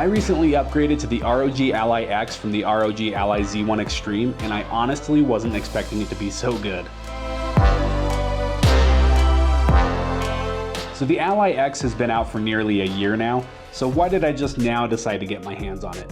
I recently upgraded to the ROG Ally X from the ROG Ally Z1 Extreme, and I honestly wasn't expecting it to be so good. So the Ally X has been out for nearly a year now, so why did I just now decide to get my hands on it?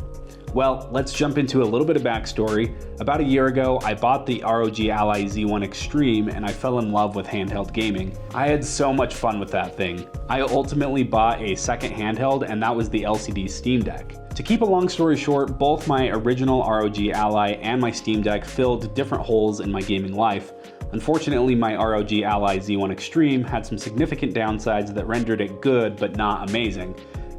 Well, let's jump into a little bit of backstory. About a year ago, I bought the ROG Ally Z1 Extreme and I fell in love with handheld gaming. I had so much fun with that thing. I ultimately bought a second handheld, and that was the LCD Steam Deck. To keep a long story short, both my original ROG Ally and my Steam Deck filled different holes in my gaming life. Unfortunately, my ROG Ally Z1 Extreme had some significant downsides that rendered it good but not amazing.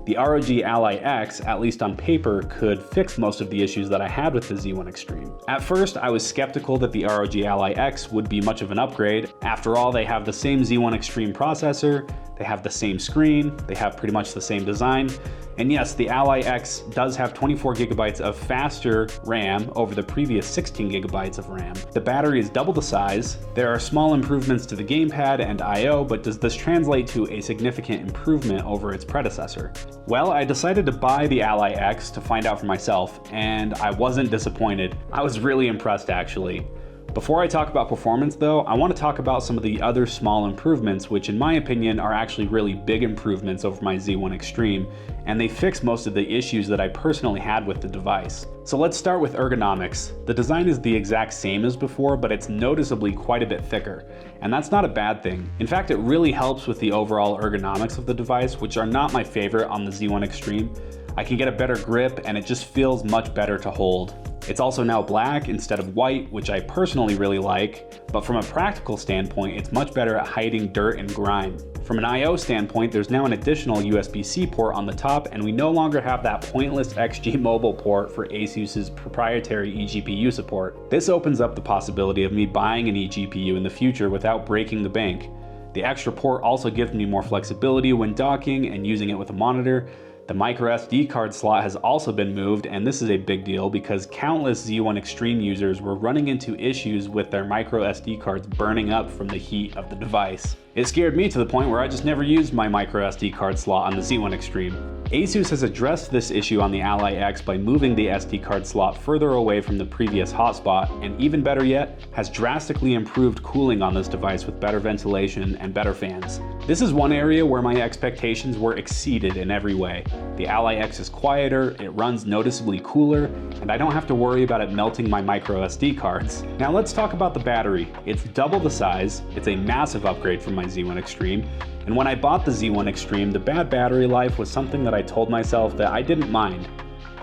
The ROG Ally X, at least on paper, could fix most of the issues that I had with the Z1 Extreme. At first, I was skeptical that the ROG Ally X would be much of an upgrade. After all, they have the same Z1 Extreme processor, they have the same screen, they have pretty much the same design. And yes, the Ally X does have 24 gigabytes of faster RAM over the previous 16 gigabytes of RAM. The battery is double the size. There are small improvements to the gamepad and I/O, but does this translate to a significant improvement over its predecessor? Well, I decided to buy the Ally X to find out for myself, and I wasn't disappointed. I was really impressed, actually. Before I talk about performance though, I want to talk about some of the other small improvements, which in my opinion are actually really big improvements over my Z1 Extreme, and they fix most of the issues that I personally had with the device. So let's start with ergonomics. The design is the exact same as before, but it's noticeably quite a bit thicker, and that's not a bad thing. In fact, it really helps with the overall ergonomics of the device, which are not my favorite on the Z1 Extreme. I can get a better grip and it just feels much better to hold. It's also now black instead of white, which I personally really like, but from a practical standpoint, it's much better at hiding dirt and grime. From an I/O standpoint, there's now an additional USB-C port on the top, and we no longer have that pointless XG mobile port for Asus's proprietary eGPU support. This opens up the possibility of me buying an eGPU in the future without breaking the bank. The extra port also gives me more flexibility when docking and using it with a monitor. The micro SD card slot has also been moved, and this is a big deal because countless Z1 Extreme users were running into issues with their micro SD cards burning up from the heat of the device. It scared me to the point where I just never used my micro SD card slot on the Z1 Extreme. Asus has addressed this issue on the Ally X by moving the SD card slot further away from the previous hotspot, and even better yet, has drastically improved cooling on this device with better ventilation and better fans. This is one area where my expectations were exceeded in every way. The Ally X is quieter, it runs noticeably cooler, and I don't have to worry about it melting my micro SD cards. Now let's talk about the battery. It's double the size, it's a massive upgrade from my Z1 Extreme, and when I bought the Z1 Extreme, the bad battery life was something that I told myself that I didn't mind.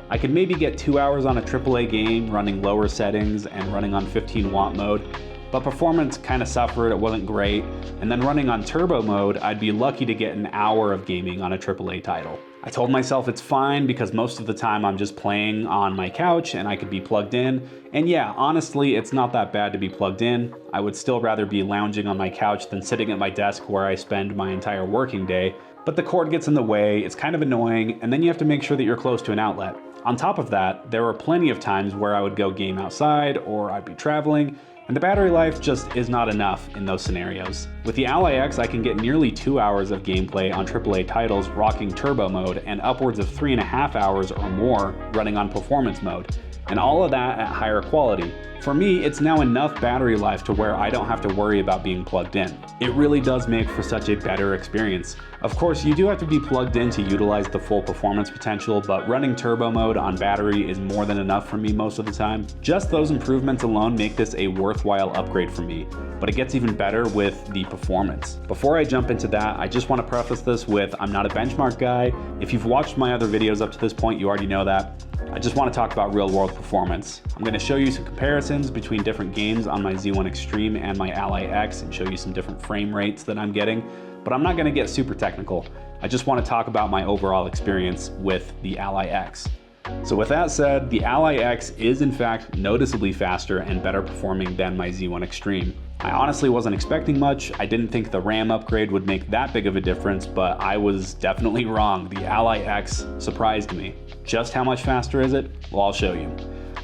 I could maybe get 2 hours on a AAA game running lower settings and running on 15-watt mode, but performance kind of suffered, it wasn't great, and then running on turbo mode, I'd be lucky to get an hour of gaming on a AAA title. I told myself it's fine because most of the time I'm just playing on my couch and I could be plugged in, and yeah, honestly, it's not that bad to be plugged in. I would still rather be lounging on my couch than sitting at my desk where I spend my entire working day, but the cord gets in the way, it's kind of annoying, and then you have to make sure that you're close to an outlet. On top of that, there were plenty of times where I would go game outside or I'd be traveling, and the battery life just is not enough in those scenarios. With the Ally X, I can get nearly 2 hours of gameplay on AAA titles rocking turbo mode and upwards of 3.5 hours or more running on performance mode, and all of that at higher quality. For me, it's now enough battery life to where I don't have to worry about being plugged in. It really does make for such a better experience. Of course, you do have to be plugged in to utilize the full performance potential, but running turbo mode on battery is more than enough for me most of the time. Just those improvements alone make this a worthwhile upgrade for me, but it gets even better with the performance. Before I jump into that, I just want to preface this with I'm not a benchmark guy. If you've watched my other videos up to this point, you already know that. I just want to talk about real world performance. I'm going to show you some comparisons between different games on my Z1 Extreme and my Ally X and show you some different frame rates that I'm getting, but I'm not going to get super technical. I just want to talk about my overall experience with the Ally X. So with that said, the Ally X is in fact noticeably faster and better performing than my Z1 Extreme. I honestly wasn't expecting much. I didn't think the RAM upgrade would make that big of a difference, but I was definitely wrong. The Ally X surprised me. Just how much faster is it? Well, I'll show you.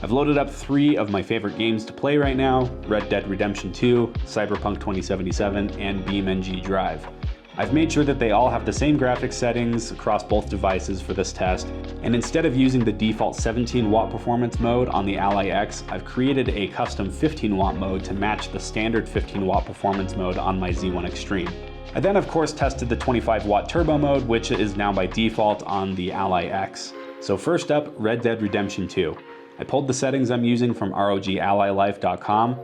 I've loaded up 3 of my favorite games to play right now: Red Dead Redemption 2, Cyberpunk 2077, and BeamNG Drive. I've made sure that they all have the same graphics settings across both devices for this test, and instead of using the default 17 watt performance mode on the Ally X, I've created a custom 15 watt mode to match the standard 15 watt performance mode on my Z1 Extreme. I then of course tested the 25 watt turbo mode, which is now by default on the Ally X. So first up, Red Dead Redemption 2. I pulled the settings I'm using from ROGAllyLife.com.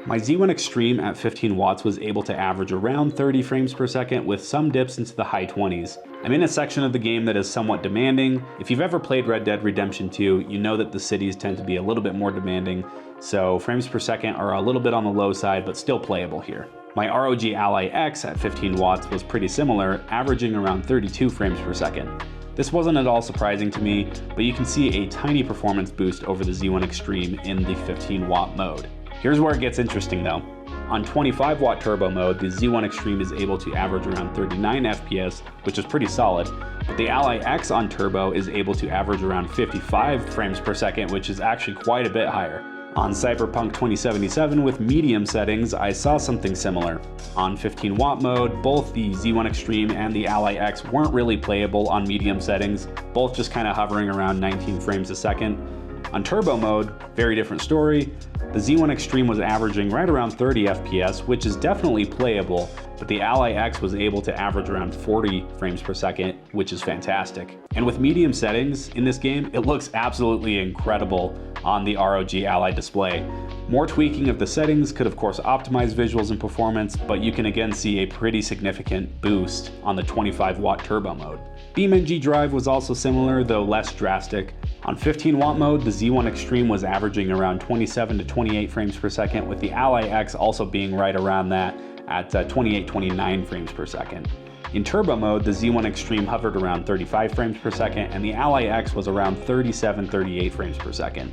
My Z1 Extreme at 15 watts was able to average around 30 frames per second with some dips into the high 20s. I'm in a section of the game that is somewhat demanding. If you've ever played Red Dead Redemption 2, you know that the cities tend to be a little bit more demanding, so frames per second are a little bit on the low side, but still playable here. My ROG Ally X at 15 watts was pretty similar, averaging around 32 frames per second. This wasn't at all surprising to me, but you can see a tiny performance boost over the Z1 Extreme in the 15 watt mode. Here's where it gets interesting though. On 25 watt turbo mode, the Z1 Extreme is able to average around 39 FPS, which is pretty solid, but the Ally X on turbo is able to average around 55 frames per second, which is actually quite a bit higher. On Cyberpunk 2077 with medium settings, I saw something similar. On 15 watt mode, both the Z1 Extreme and the Ally X weren't really playable on medium settings, both just kind of hovering around 19 frames a second. On turbo mode, very different story. The Z1 Extreme was averaging right around 30 FPS, which is definitely playable, but the Ally X was able to average around 40 frames per second, which is fantastic. And with medium settings in this game, it looks absolutely incredible on the ROG Ally display. More tweaking of the settings could of course optimize visuals and performance, but you can again see a pretty significant boost on the 25 watt turbo mode. BeamNG Drive was also similar, though less drastic. On 15 watt mode, the Z1 Extreme was averaging around 27 to 28 frames per second, with the Ally X also being right around that at 28-29 frames per second. In turbo mode, the Z1 Extreme hovered around 35 frames per second, and the Ally X was around 37-38 frames per second.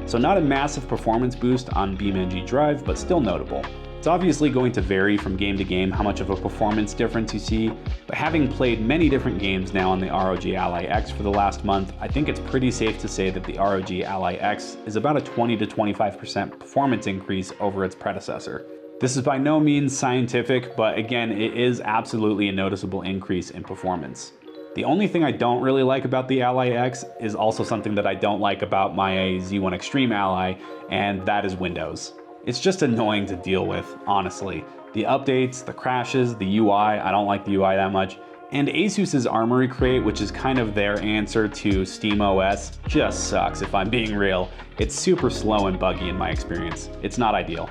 So not a massive performance boost on BeamNG Drive, but still notable. It's obviously going to vary from game to game how much of a performance difference you see, but having played many different games now on the ROG Ally X for the last month, I think it's pretty safe to say that the ROG Ally X is about a 20 to 25% performance increase over its predecessor. This is by no means scientific, but again, it is absolutely a noticeable increase in performance. The only thing I don't really like about the Ally X is also something that I don't like about my Z1 Extreme Ally, and that is Windows. It's just annoying to deal with, honestly. The updates, the crashes, the UI, I don't like the UI that much, and Asus's Armory Crate, which is kind of their answer to SteamOS, just sucks if I'm being real. It's super slow and buggy in my experience. It's not ideal,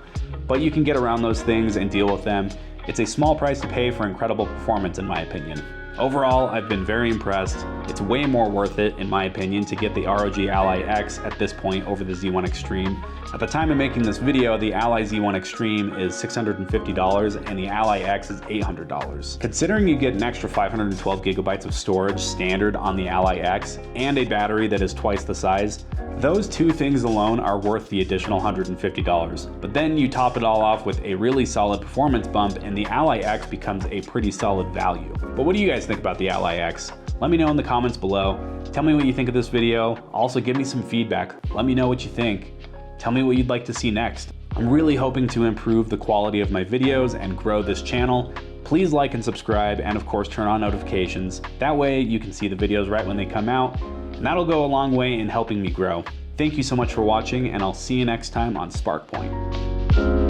but you can get around those things and deal with them. It's a small price to pay for incredible performance in my opinion. Overall, I've been very impressed. It's way more worth it, in my opinion, to get the ROG Ally X at this point over the Z1 Extreme. At the time of making this video, the Ally Z1 Extreme is $650 and the Ally X is $800. Considering you get an extra 512 gigabytes of storage standard on the Ally X and a battery that is twice the size, those two things alone are worth the additional $150. But then you top it all off with a really solid performance bump and the Ally X becomes a pretty solid value. But what do you guys think about the Ally X? Let me know in the comments below. Tell me what you think of this video. Also give me some feedback. Let me know what you think. Tell me what you'd like to see next. I'm really hoping to improve the quality of my videos and grow this channel. Please like and subscribe, and of course turn on notifications. That way you can see the videos right when they come out, and that'll go a long way in helping me grow. Thank you so much for watching, and I'll see you next time on SparkPoint.